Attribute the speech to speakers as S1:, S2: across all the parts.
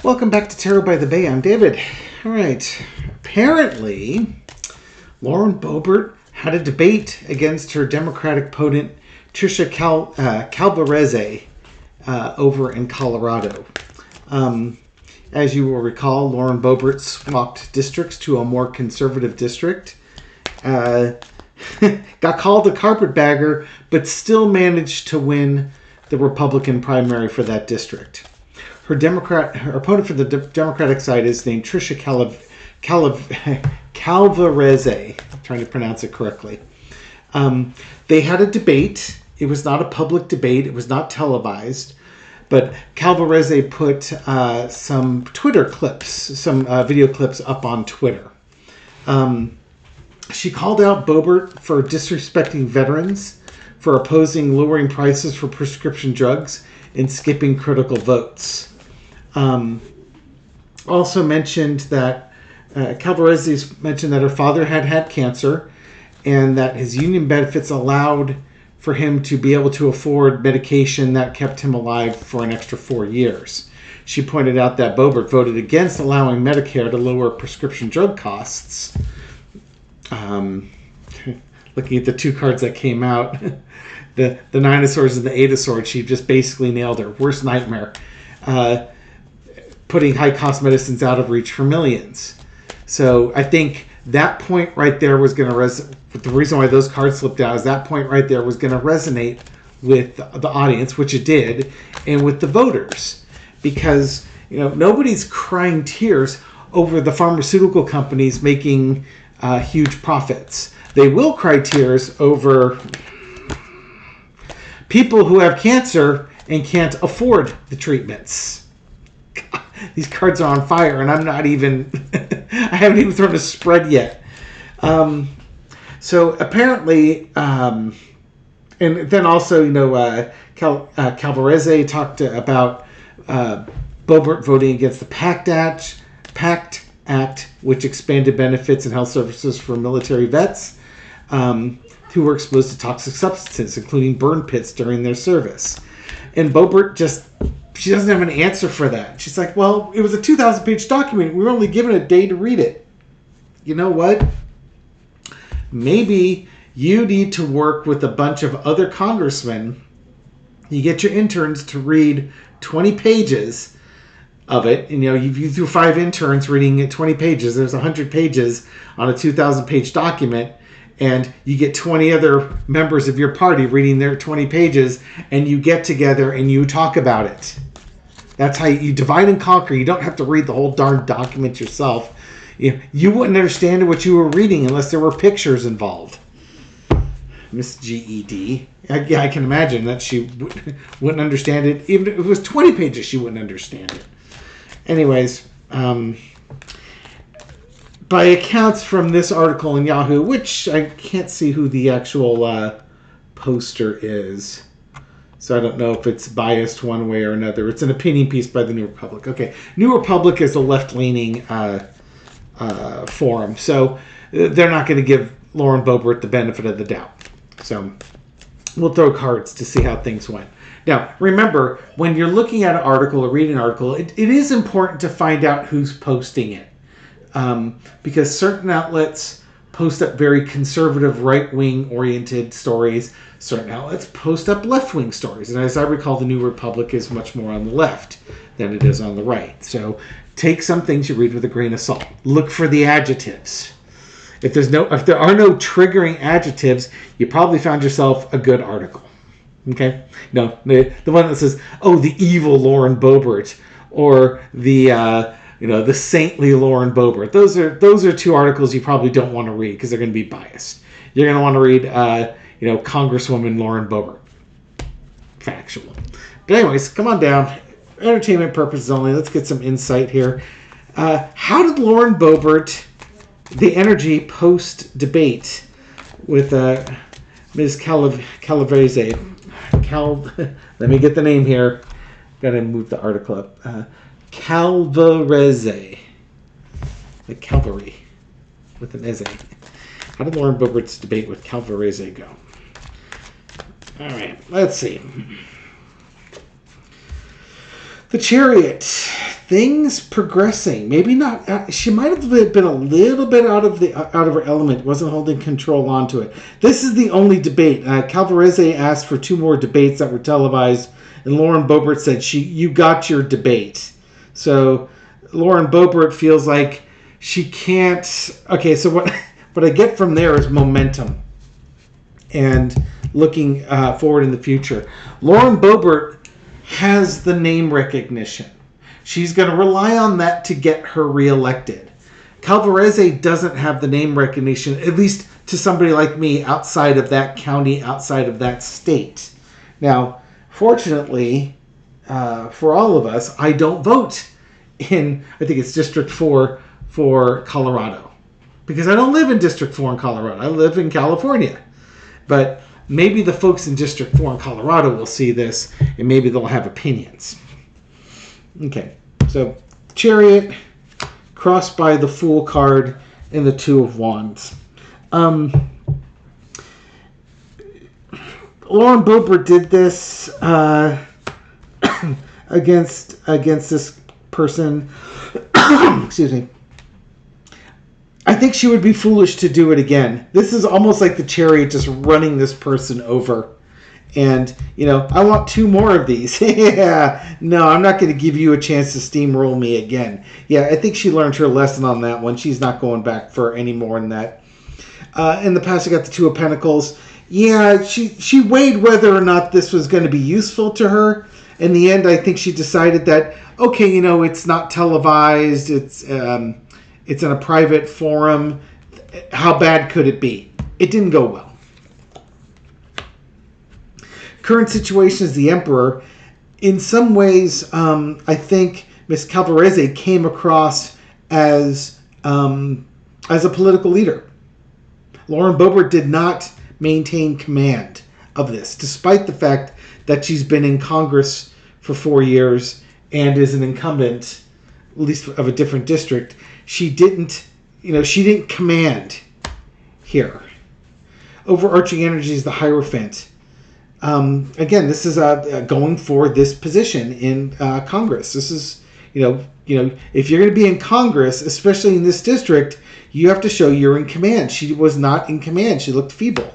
S1: Welcome back to Tarot by the Bay. I'm David. All right. Apparently, Lauren Boebert had a debate against her Democratic opponent, Trisha Calvarese, over in Colorado. As you will recall, Lauren Boebert swapped districts to a more conservative district. Got called a carpetbagger, but still managed to win the Republican primary for that district. Her opponent for the Democratic side is named Trisha Calvarese. I'm trying to pronounce it correctly. They had a debate. It was not a public debate. It was not televised. But Calvarese put some Twitter clips, some video clips up on Twitter. She called out Boebert for disrespecting veterans, for opposing lowering prices for prescription drugs, and skipping critical votes. Also mentioned that Calvarese mentioned that her father had cancer and that his union benefits allowed for him to be able to afford medication that kept him alive for an extra 4 years. She pointed out that Boebert voted against allowing Medicare to lower prescription drug costs. Looking at the two cards that came out, the Nine of Swords and the Eight of Swords, she just basically nailed her worst nightmare. Putting high-cost medicines out of reach for millions. So I think that point right there was going to the reason why those cards slipped out is that point right there was going to resonate with the audience, which it did, and with the voters. Because, nobody's crying tears over the pharmaceutical companies making huge profits. They will cry tears over people who have cancer and can't afford the treatments. God, these cards are on fire, and I'm not even... I haven't even thrown a spread yet. So apparently... and then also, Calvarese talked about Boebert voting against the PACT Act, which expanded benefits and health services for military vets who were exposed to toxic substances, including burn pits during their service. And Boebert she doesn't have an answer for that. She's like, well, it was a 2,000-page document. We were only given a day to read it. You know what? Maybe you need to work with a bunch of other congressmen. You get your interns to read 20 pages of it. And, you do 5 interns reading 20 pages. There's 100 pages on a 2,000-page document. And you get 20 other members of your party reading their 20 pages, and you get together and you talk about it. That's how you divide and conquer. You don't have to read the whole darn document yourself. You wouldn't understand what you were reading unless there were pictures involved. Miss GED. I can imagine that she wouldn't understand it. Even if it was 20 pages, she wouldn't understand it. Anyways, by accounts from this article in Yahoo, which I can't see who the actual poster is, so I don't know if it's biased one way or another. It's an opinion piece by the New Republic. Okay, New Republic is a left-leaning forum, so they're not going to give Lauren Boebert the benefit of the doubt. So we'll throw cards to see how things went. Now, remember, when you're looking at an article or reading an article, it is important to find out who's posting it. Because certain outlets post up very conservative, right-wing oriented stories. Certain outlets post up left-wing stories. And as I recall, the New Republic is much more on the left than it is on the right. So take some things you read with a grain of salt. Look for the adjectives. If there are no triggering adjectives, you probably found yourself a good article. Okay? No, the one that says, oh, the evil Lauren Boebert, or the saintly Lauren Boebert. Those are two articles you probably don't want to read because they're going to be biased. You're going to want to read, Congresswoman Lauren Boebert. Factual. But anyways, come on down. Entertainment purposes only. Let's get some insight here. How did Lauren Boebert, the energy post-debate with Ms. Calvarese, let me get the name here. Got to move the article up. Calvarese. Like cavalry with an eze. How did Lauren Boebert's debate with Calvarese go? All right, let's see. The Chariot. things progressing. Maybe not. She might have been a little bit out of her element. Wasn't holding control onto it. This is the only debate. Calvarese asked for 2 more debates that were televised, and Lauren Boebert said, "You got your debate." So Lauren Boebert feels like she can't. Okay, so what I get from there is momentum and looking forward in the future. Lauren Boebert has the name recognition. She's going to rely on that to get her reelected. Calvarese doesn't have the name recognition, at least to somebody like me, outside of that county, outside of that state. Now, fortunately, for all of us, I don't vote in, I think it's District 4 for Colorado. Because I don't live in District 4 in Colorado. I live in California. But maybe the folks in District 4 in Colorado will see this, and maybe they'll have opinions. Okay, so Chariot, crossed by the Fool card, and the 2 of Wands. Lauren Boebert did this against this person. Excuse me. I think she would be foolish to do it again. This is almost like the Chariot just running this person over. And, I want 2 more of these. Yeah, no, I'm not going to give you a chance to steamroll me again. Yeah, I think she learned her lesson on that one. She's not going back for any more than that. In the past, I got the 2 of Pentacles. Yeah, she weighed whether or not this was going to be useful to her. In the end, I think she decided that, okay, it's not televised. It's in a private forum. How bad could it be? It didn't go well. Current situation is the Emperor. In some ways, I think Miss Calvarese came across as a political leader. Lauren Boebert did not maintain command of this, despite the fact that she's been in Congress for 4 years and is an incumbent, at least of a different district. She didn't command here. Overarching energy is the Hierophant. Again, this is going for this position in Congress. This is, if you're going to be in Congress, especially in this district, you have to show you're in command. She was not in command. She looked feeble.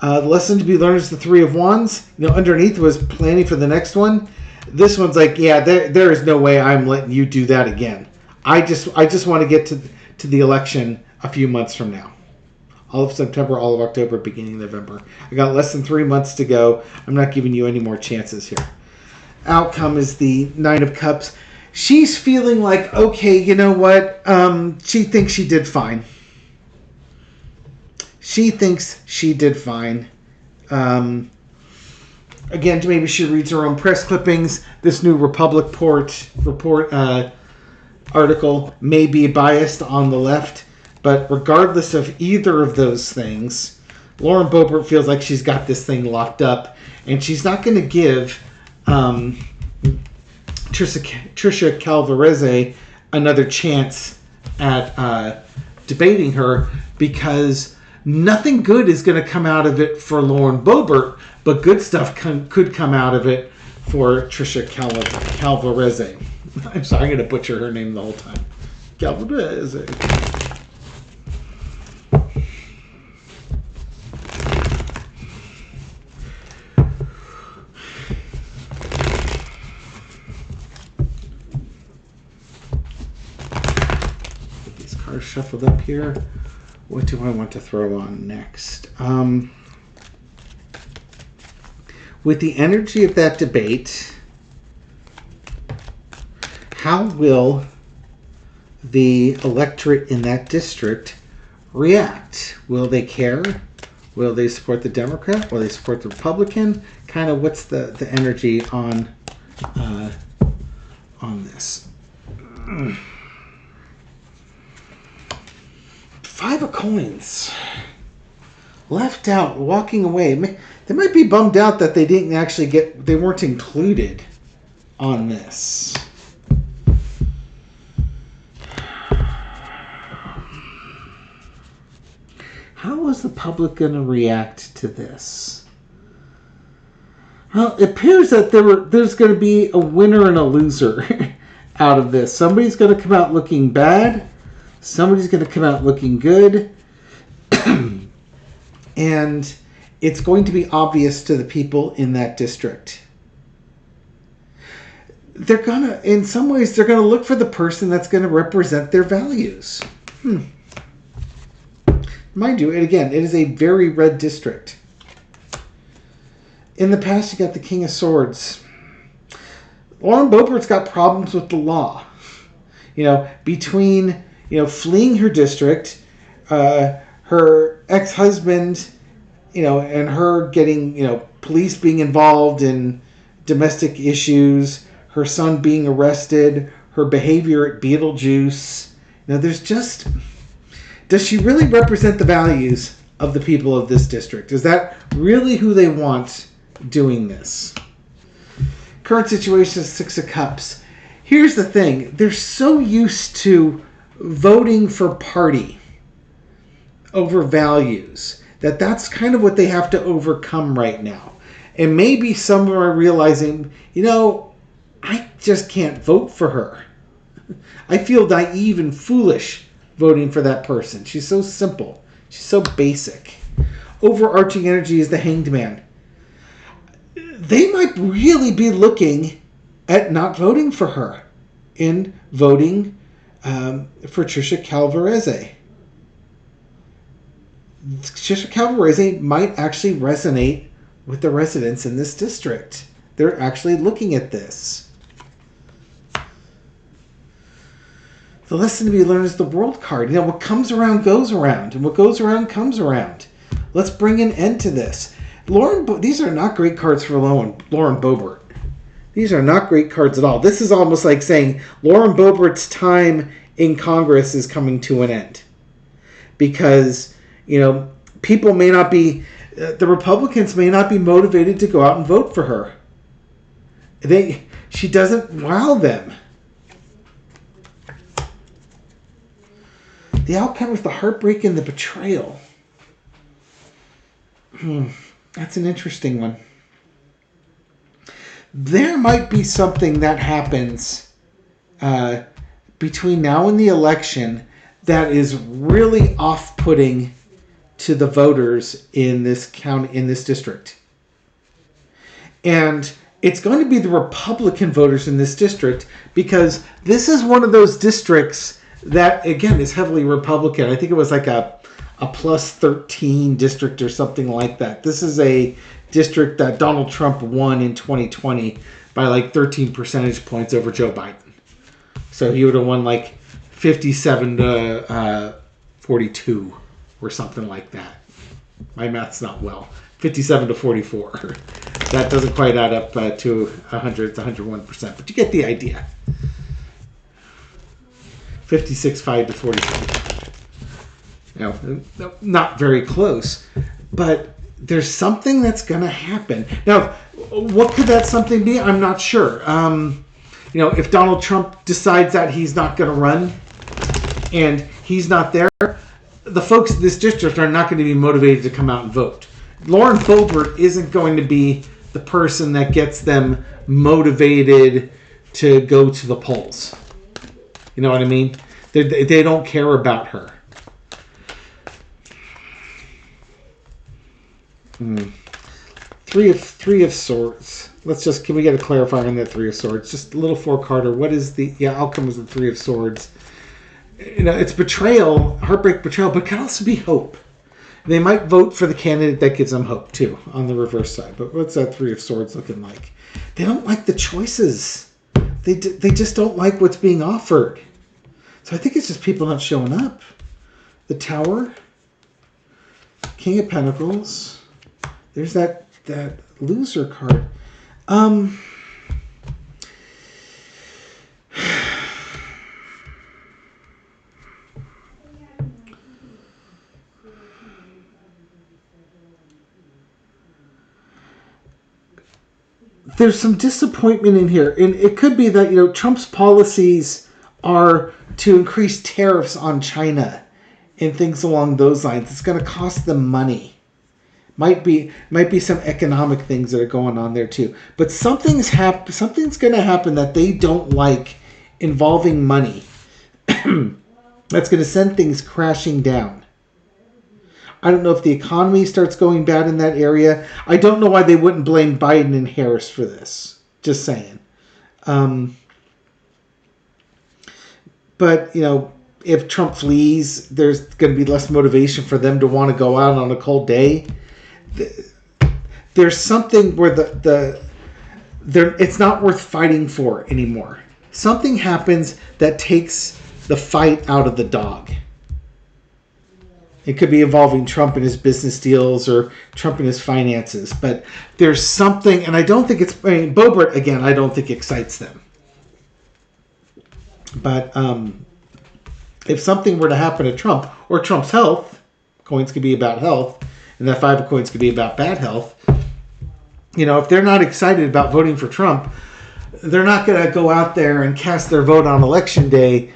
S1: The lesson to be learned is the 3 of Wands. Underneath was planning for the next one. This one's like, yeah, there is no way I'm letting you do that again. I just want to get to the election a few months from now. All of September, all of October, beginning of November. I got less than 3 months to go. I'm not giving you any more chances here. Outcome is the 9 of Cups. She's feeling like, okay, you know what? She thinks she did fine. She thinks she did fine. Again, maybe she reads her own press clippings. This new Republic report article may be biased on the left. But regardless of either of those things, Lauren Boebert feels like she's got this thing locked up. And she's not going to give Trisha Calvarese another chance at debating her, because nothing good is going to come out of it for Lauren Boebert, but good stuff could come out of it for Trisha Calvarese. I'm sorry, I'm going to butcher her name the whole time. Calvarese. Shuffled up here. What do I want to throw on next? With the energy of that debate, how will the electorate in that district react? Will they care? Will they support the Democrat? Will they support the Republican? Kind of what's the energy on this? 5 of Coins. Left out, walking away. They might be bummed out that they didn't actually they weren't included on this. How is the public going to react to this? Well, it appears that there's going to be a winner and a loser out of this. Somebody's going to come out looking bad. Somebody's going to come out looking good. And it's going to be obvious to the people in that district. They're going to, in some ways, they're going to look for the person that's going to represent their values. Mind you, and again, it is a very red district. In the past, you got the King of Swords. Lauren Boebert's got problems with the law. Between, fleeing her district, her ex-husband, and her getting, police being involved in domestic issues, her son being arrested, her behavior at Beetlejuice. Does she really represent the values of the people of this district? Is that really who they want doing this? Current situation is Six of Cups. Here's the thing. They're so used to voting for party over values that's kind of what they have to overcome right now. And maybe some are realizing, I just can't vote for her. I feel naive and foolish voting for that person. She's so simple. She's so basic. Overarching energy is the Hanged Man. They might really be looking at not voting for her and voting for Trisha Calvarese. Trisha Calvarese might actually resonate with the residents in this district. They're actually looking at this. The lesson to be learned is the World card. What comes around goes around, and what goes around comes around. Let's bring an end to this. These are not great cards for Lauren Boebert. These are not great cards at all. This is almost like saying Lauren Boebert's time in Congress is coming to an end. Because, people may not be, the Republicans may not be motivated to go out and vote for her. She doesn't wow them. The outcome is the heartbreak and the betrayal. That's an interesting one. There might be something that happens between now and the election that is really off-putting to the voters in this county, in this district. And it's going to be the Republican voters in this district, because this is one of those districts that, again, is heavily Republican. I think it was like a plus 13 district or something like that. This is a district that Donald Trump won in 2020 by like 13 percentage points over Joe Biden. So he would have won like 57 to 42 or something like that. My math's not well. 57 to 44. That doesn't quite add up to 100. It's 101%, but you get the idea. 56.5 to 47. Not very close, but there's something that's going to happen. Now, what could that something be? I'm not sure. If Donald Trump decides that he's not going to run and he's not there, the folks in this district are not going to be motivated to come out and vote. Lauren Boebert isn't going to be the person that gets them motivated to go to the polls. You know what I mean? They don't care about her. Three of Swords. Can we get a clarifier on that Three of Swords? Just a little four-carder. What is the outcome of the Three of Swords? It's betrayal, heartbreak, betrayal, but it can also be hope. They might vote for the candidate that gives them hope, too, on the reverse side. But what's that Three of Swords looking like? They don't like the choices. They just don't like what's being offered. So I think it's just people not showing up. The Tower. King of Pentacles. There's that loser card. There's some disappointment in here. And it could be that, Trump's policies are to increase tariffs on China and things along those lines. It's going to cost them money. Might be some economic things that are going on there too. But something's going to happen that they don't like involving money that's going to send things crashing down. I don't know if the economy starts going bad in that area. I don't know why they wouldn't blame Biden and Harris for this. Just saying. But, if Trump flees, there's going to be less motivation for them to want to go out on a cold day. There's something where it's not worth fighting for anymore. Something happens that takes the fight out of the dog. It could be involving Trump and his business deals or Trump and his finances. But there's something, and I don't think Boebert, again, I don't think excites them. But if something were to happen to Trump or Trump's health, coins could be about health, and that 5 of coins could be about bad health. If they're not excited about voting for Trump, they're not going to go out there and cast their vote on election day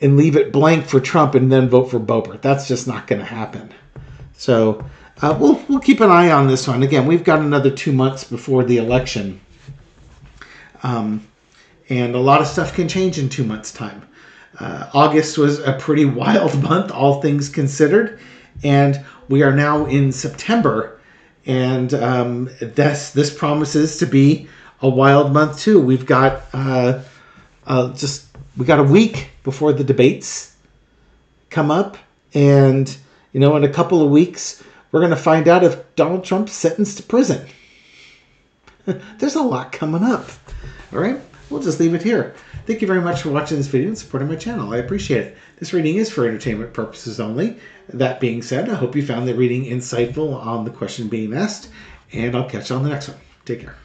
S1: and leave it blank for Trump and then vote for Boebert. That's just not going to happen. So we'll keep an eye on this one. Again, we've got another 2 months before the election. And a lot of stuff can change in 2 months' time. August was a pretty wild month, all things considered. And we are now in September. And this promises to be a wild month, too. We've got we got a week before the debates come up. And, in a couple of weeks, we're going to find out if Donald Trump's sentenced to prison. There's a lot coming up. All right. We'll just leave it here. Thank you very much for watching this video and supporting my channel. I appreciate it. This reading is for entertainment purposes only. That being said, I hope you found the reading insightful on the question being asked, and I'll catch you on the next one. Take care.